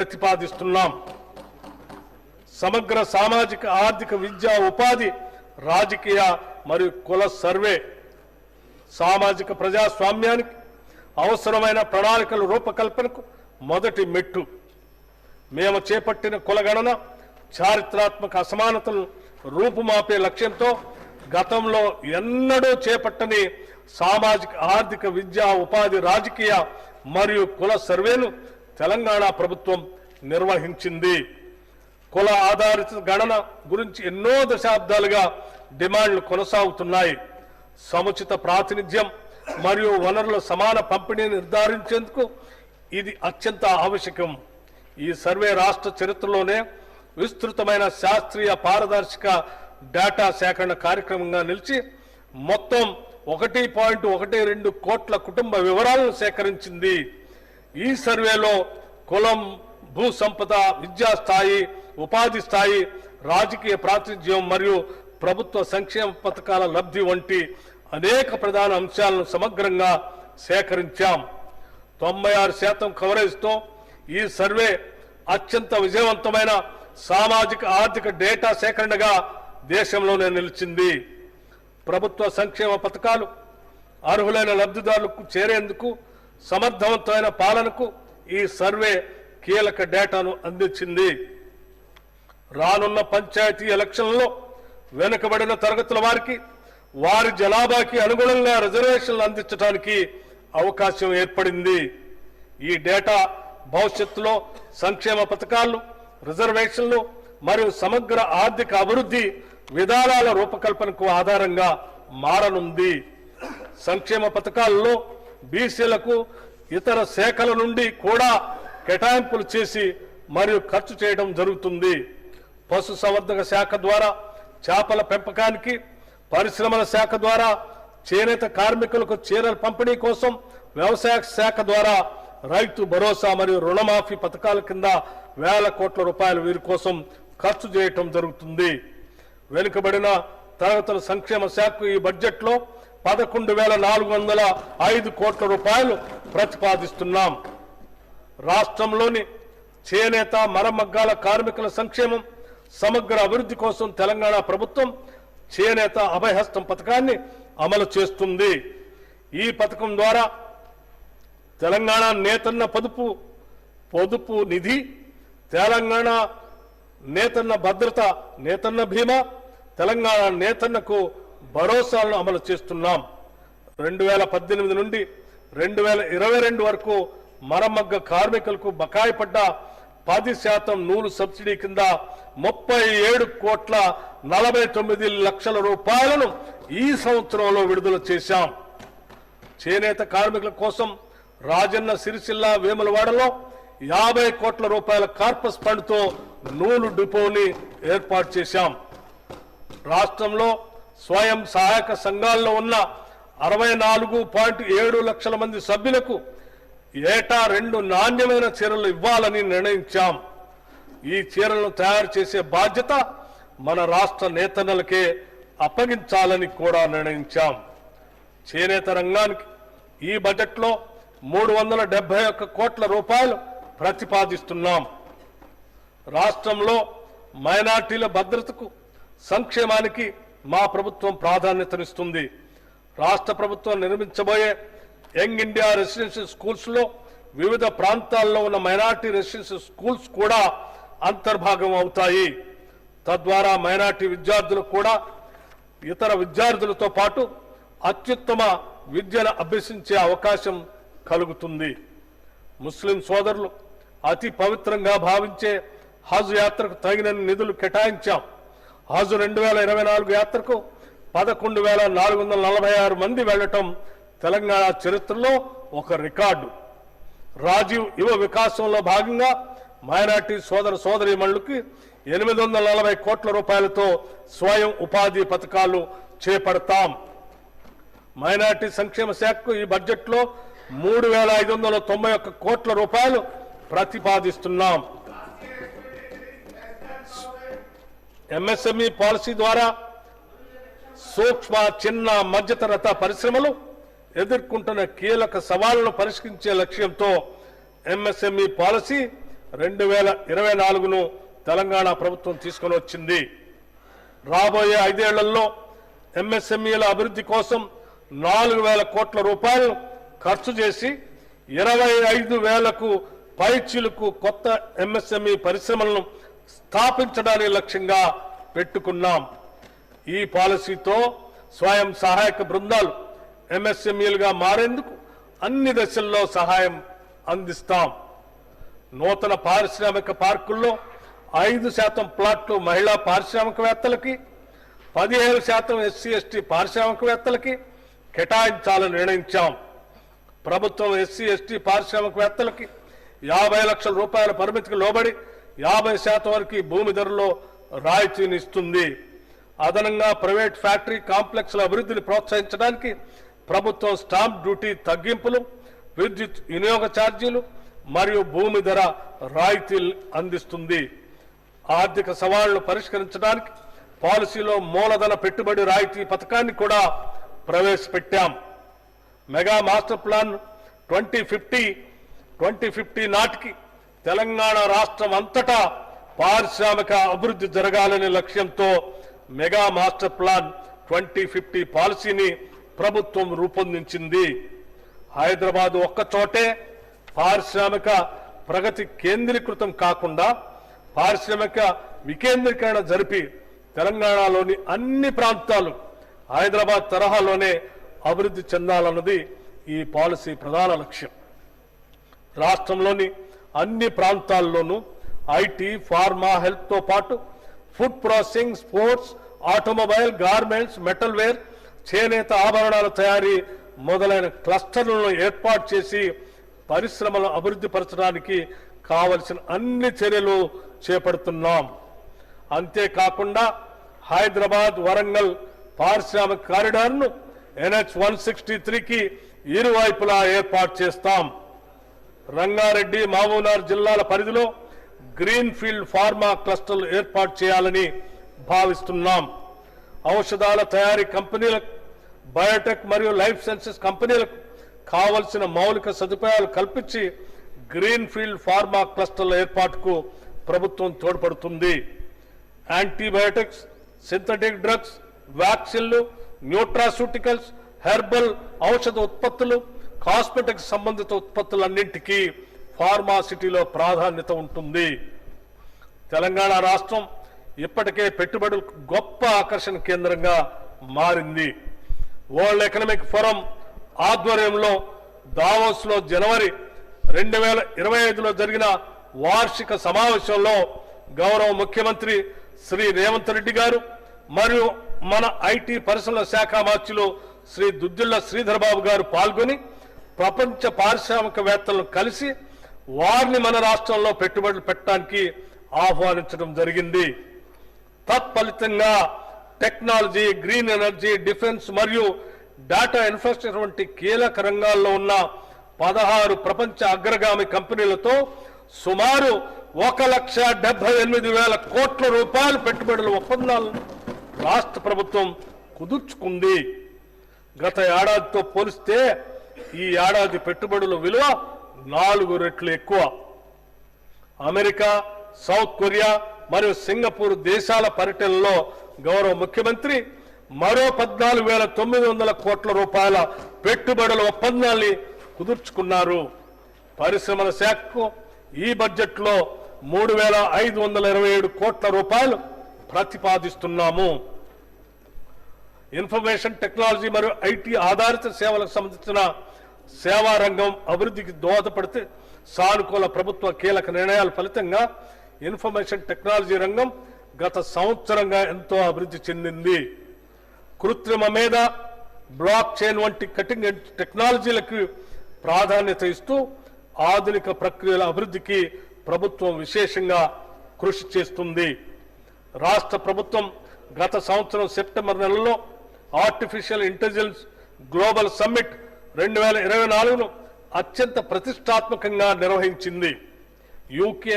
ప్రతిపాదిస్తున్నాం. సమగ్ర సామాజిక ఆర్థిక విద్యా ఉపాధి రాజకీయ మరియు కుల సర్వే సామాజిక ప్రజాస్వామ్యానికి అవసరమైన ప్రణాళికల రూపకల్పనకు మొదటి మెట్టు. మేము చేపట్టిన కులగణన చారిత్రాత్మక అసమానతలను రూపుమాపే లక్ష్యంతో గతంలో ఎన్నడూ చేపట్టని సామాజిక ఆర్థిక విద్యా ఉపాధి రాజకీయ మరియు కుల సర్వేను తెలంగాణ ప్రభుత్వం నిర్వహించింది. కుల ఆధారిత గణన గురించి ఎన్నో దశాబ్దాలుగా డిమాండ్లు కొనసాగుతున్నాయి. సముచిత ప్రాతినిధ్యం మరియు వనరుల సమాన పంపిణీని నిర్ధారించేందుకు ఇది అత్యంత ఆవశ్యకం. ఈ సర్వే రాష్ట్ర చరిత్రలోనే విస్తృతమైన శాస్త్రీయ పారదర్శక డేటా సేకరణ కార్యక్రమంగా నిలిచి మొత్తం 1.12 కోట్ల కుటుంబ వివరాలను సేకరించింది. ఈ సర్వేలో కులం, భూ సంపద, విద్యా స్థాయి, ఉపాధి స్థాయి, రాజకీయ ప్రాతినిధ్యం మరియు ప్రభుత్వ సంక్షేమ పథకాల లబ్ధి వంటి అనేక ప్రధాన అంశాలను సమగ్రంగా సేకరించాం. 96% కవరేజ్తో ఈ సర్వే అత్యంత విజయవంతమైన సామాజిక ఆర్థిక డేటా సేకరణగా దేశంలోనే నిలిచింది. ప్రభుత్వ సంక్షేమ పథకాలు అర్హులైన లబ్ధిదారులకు చేరేందుకు సమర్థవంతమైన పాలనకు ఈ సర్వే కీలక డేటాను అందించింది. రానున్న పంచాయతీ ఎలక్షన్లలో వెనుకబడిన తరగతుల వారికి వారి జనాభాకి అనుగుణంగా రిజర్వేషన్లు అందించడానికి అవకాశం ఏర్పడింది. ఈ డేటా భవిష్యత్తులో సంక్షేమ పథకాలు, రిజర్వేషన్లు మరియు సమగ్ర ఆర్థిక అభివృద్ధి విధానాల రూపకల్పనకు ఆధారంగా మారనుంది. సంక్షేమ పథకాలలో బీసీలకు ఇతర శాఖల నుండి కూడా కేటాయింపులు చేసి మరియు ఖర్చు చేయడం జరుగుతుంది. పశుసంవర్ధక శాఖ ద్వారా చేపల పెంపకానికి, పరిశ్రమల శాఖ ద్వారా చేనేత కార్మికులకు చీరల పంపిణీ కోసం, వ్యవసాయ శాఖ ద్వారా రైతు భరోసా మరియు రుణమాఫీ పథకాల కింద వేల కోట్ల రూపాయలు వీరి కోసం ఖర్చు చేయటం జరుగుతుంది. వెనుకబడిన తరగతుల సంక్షేమ శాఖకు ఈ బడ్జెట్లో 11,405 కోట్ల రూపాయలు ప్రతిపాదిస్తున్నాం. రాష్ట్రంలోని చేనేత, మరమగ్గాల కార్మికుల సంక్షేమం, సమగ్ర అభివృద్ధి కోసం తెలంగాణ ప్రభుత్వం చేనేత అభయహస్తం పథకాన్ని అమలు చేస్తుంది. ఈ పథకం ద్వారా తెలంగాణ నేతన్న పొదుపు నిధి, తెలంగాణ నేతన్న భద్రత, నేతన్న బీమా, తెలంగాణ నేతన్నకు భరోసాలను అమలు చేస్తున్నాం. 2018 నుండి 2022 వరకు మరమగ్గ కార్మికులకు బకాయి పడ్డ 10% నూలు సబ్సిడీ కింద 37,49,00,000 రూపాయలను ఈ సంవత్సరంలో విడుదల చేశాం. చేనేత కార్మికుల కోసం రాజన్న సిరిసిల్ల, వేములవాడలో 50 కోట్ల రూపాయల కార్పస్ ఫండ్తో నూలు డిపోని ఏర్పాటు చేశాం. రాష్ట్రంలో స్వయం సహాయక సంఘాల్లో ఉన్న 64.7 లక్షల మంది సభ్యులకు ఏటా 2 నాణ్యమైన చీరలు ఇవ్వాలని నిర్ణయించాం. ఈ చీరలను తయారు చేసే బాధ్యత మన రాష్ట్ర నేతన్నలకే అప్పగించాలని కూడా నిర్ణయించాం. చేనేత రంగానికి ఈ బడ్జెట్లో 371 కోట్ల రూపాయలు ప్రతిపాదిస్తున్నాం. రాష్ట్రంలో మైనార్టీల భద్రతకు, సంక్షేమానికి మా ప్రభుత్వం ప్రాధాన్యతనిస్తుంది. రాష్ట్ర ప్రభుత్వం నిర్మించబోయే యంగ్ ఇండియా రెసిడెన్షియల్ స్కూల్స్ లో వివిధ ప్రాంతాల్లో ఉన్న మైనార్టీ రెసిడెన్షియల్ స్కూల్స్ కూడా అంతర్భాగం అవుతాయి. తద్వారా మైనార్టీ విద్యార్థులు కూడా ఇతర విద్యార్థులతో పాటు అత్యుత్తమ విద్యను అభ్యసించే అవకాశం కలుగుతుంది. ముస్లిం సోదరులు అతి పవిత్రంగా భావించే హజ్ యాత్రకు తగిన నిధులు కేటాయించాం. హజ్ 2024 యాత్రకు 11,446 మంది వెళ్లటం తెలంగాణ చరిత్రలో ఒక రికార్డు. రాజీవ్ యువ వికాసంలో భాగంగా మైనార్టీ సోదరీమణులకి 840 కోట్ల రూపాయలతో స్వయం ఉపాధి పథకాలు చేపడతాం. మైనార్టీ సంక్షేమ శాఖకు ఈ బడ్జెట్లో 3,591 కోట్ల రూపాయలు ప్రతిపాదిస్తున్నాం. ఎంఎస్ఎంఈ పాలసీ ద్వారా సూక్ష్మ, చిన్న, మధ్యతరహా పరిశ్రమలు ఎదుర్కొంటున్న కీలక సవాళ్లను పరిష్కరించే లక్ష్యంతో ఎంఎస్ఎంఈ పాలసీ 2024ను తెలంగాణ ప్రభుత్వం తీసుకొని వచ్చింది. రాబోయే 5 ఏళ్లలో ఎంఎస్ఎంఈల అభివృద్ధి కోసం 4,000 కోట్ల రూపాయలు ఖర్చు చేసి 25,000కు పైచిలుకు కొత్త ఎంఎస్ఎంఈ పరిశ్రమలను స్థాపించడానికి లక్ష్యంగా పెట్టుకున్నాం. ఈ పాలసీతో స్వయం సహాయక బృందాలు ఎంఎస్ఎంఈలుగా మారేందుకు అన్ని దశల్లో సహాయం అందిస్తాం. నూతన పారిశ్రామిక పార్కుల్లో 5% ప్లాట్లు మహిళా పారిశ్రామికవేత్తలకి, 17% SC/ST పారిశ్రామికవేత్తలకి కేటాయించాలని నిర్ణయించాం. ప్రభుత్వం SC/ST పారిశ్రామికవేత్తలకి 50 లక్షల రూపాయల పరిమితికి లోబడి 50% వరకు భూమి ధరలో రాయితీని ఇస్తుంది. అదనంగా ప్రైవేట్ ఫ్యాక్టరీ కాంప్లెక్స్ల అభివృద్ధిని ప్రోత్సహించడానికి ప్రభుత్వం స్టాంప్ డ్యూటీ తగ్గింపులు, విద్యుత్ వినియోగ ఛార్జీలు మరియు భూమి ధర రాయితీలు అందిస్తుంది. ఆర్థిక సవాళ్లను పరిష్కరించడానికి పాలసీలో మూలధన పెట్టుబడి రాయితీ పథకాన్ని కూడా ప్రవేశపెట్టాం. మెగా మాస్టర్ ప్లాన్ 2050 నాటికి తెలంగాణ రాష్ట్రం అంతటా పారిశ్రామిక అభివృద్ధి జరగాలనే లక్ష్యంతో మెగా మాస్టర్ ప్లాన్ 2050 పాలసీని ప్రభుత్వం రూపొందించింది. హైదరాబాద్ ఒక్కచోటే పారిశ్రామిక ప్రగతి కేంద్రీకృతం కాకుండా పారిశ్రామిక వికేంద్రీకరణ జరిపి తెలంగాణలోని అన్ని ప్రాంతాలు హైదరాబాద్ తరహాలోనే అభివృద్ధి చెందాలన్నది ఈ పాలసీ ప్రధాన లక్ష్యం. రాష్ట్రంలోని అన్ని ప్రాంతాల్లోనూ ఐటీ, ఫార్మా, హెల్త్తో పాటు food processing, sports, automobile, garments, metal wear, చేనేత ఆభరణాల తయారీ మొదలైన క్లస్టర్లను ఏర్పాటు చేసి పరిశ్రమలను అభివృద్ధి పరచడానికి కావలసిన అన్ని చర్యలు చేపడుతున్నాం. అంతేకాకుండా హైదరాబాద్ వరంగల్ పారిశ్రామిక కారిడార్ను NH 163కి ఇరువైపులా ఏర్పాటు చేస్తాం. రంగారెడ్డి, మహబూబ్నగర్ జిల్లాల పరిధిలో గ్రీన్ ఫీల్డ్ ఫార్మా క్లస్టర్లు ఏర్పాటు చేయాలని భావిస్తున్నాం. ఔషధాల తయారీ కంపెనీలకు, బయోటెక్ మరియు లైఫ్ సైన్సెస్ కంపెనీలకు కావలసిన మౌలిక సదుపాయాలు కల్పించి గ్రీన్ ఫీల్డ్ ఫార్మా క్లస్టర్ల ఏర్పాటుకు ప్రభుత్వం తోడ్పడుతుంది. యాంటీబయోటిక్స్, సింథటిక్ డ్రగ్స్, వ్యాక్సిన్లు, న్యూట్రాసూటికల్స్, హెర్బల్ ఔషధ ఉత్పత్తులు, కాస్మెటిక్స్ సంబంధిత ఉత్పత్తులన్నింటికీ ఫార్మాసిటీలో ప్రాధాన్యత ఉంటుంది. తెలంగాణ రాష్ట్రం ఇప్పటికే పెట్టుబడులకు గొప్ప ఆకర్షణ కేంద్రంగా మారింది. వరల్డ్ ఎకనామిక్ ఫోరం ఆధ్వర్యంలో దావోస్లో జనవరి 2025లో జరిగిన వార్షిక సమావేశంలో గౌరవ ముఖ్యమంత్రి శ్రీ రేవంత్ రెడ్డి గారు మరియు మన ఐటీ పరిశ్రమల శాఖ మంత్రులు శ్రీ దుద్దిళ్ల శ్రీధర్ బాబు గారు పాల్గొని ప్రపంచ పారిశ్రామికవేత్తలను కలిసి వారిని మన రాష్ట్రంలో పెట్టుబడులు పెట్టడానికి ఆహ్వానించడం జరిగింది. తత్ఫలితంగా టెక్నాలజీ, గ్రీన్ ఎనర్జీ, డిఫెన్స్ మరియు డేటా ఇన్ఫ్రాస్ట్రక్చర్ వంటి కీలక రంగాల్లో ఉన్న 16 ప్రపంచ అగ్రగామి కంపెనీలతో సుమారు 1,78,000 కోట్ల రూపాయల పెట్టుబడుల ఒప్పందాలను రాష్ట్ర ప్రభుత్వం కుదుర్చుకుంది. గత ఏడాదితో పోలిస్తే ఈ ఏడాది పెట్టుబడుల విలువ 4 రెట్లు ఎక్కువ. అమెరికా, సౌత్ కొరియా మరియు సింగపూర్ దేశాల పర్యటనలో గౌరవ ముఖ్యమంత్రి మరో 14,900 కోట్ల రూపాయల పెట్టుబడుల ఒప్పందాన్ని కుదుర్చుకున్నారు. పరిశ్రమల శాఖకు ఈ బడ్జెట్లో 3,527 కోట్ల రూపాయలు ప్రతిపాదిస్తున్నాము. ఇన్ఫర్మేషన్ టెక్నాలజీ మరియు ఐటీ ఆధారిత సేవలకు సంబంధించిన సేవా రంగం అభివృద్ధికి దోహదపడితే సానుకూల ప్రభుత్వ కీలక నిర్ణయాల ఫలితంగా ఇన్ఫర్మేషన్ టెక్నాలజీ రంగం గత సంవత్సరంగా ఎంతో అభివృద్ధి చెందింది. కృత్రిమ మేధ, బ్లాక్ చైన్ వంటి కటింగ్ ఎడ్జ్ టెక్నాలజీలకు ప్రాధాన్యత ఇస్తూ ఆధునిక ప్రక్రియల అభివృద్ధికి ప్రభుత్వం విశేషంగా కృషి చేస్తుంది. రాష్ట్ర ప్రభుత్వం గత సంవత్సరం సెప్టెంబర్ నెలలో ఆర్టిఫిషియల్ ఇంటెలిజెన్స్ గ్లోబల్ సమ్మిట్ 2024ను అత్యంత ప్రతిష్టాత్మకంగా నిర్వహించింది. యూకే,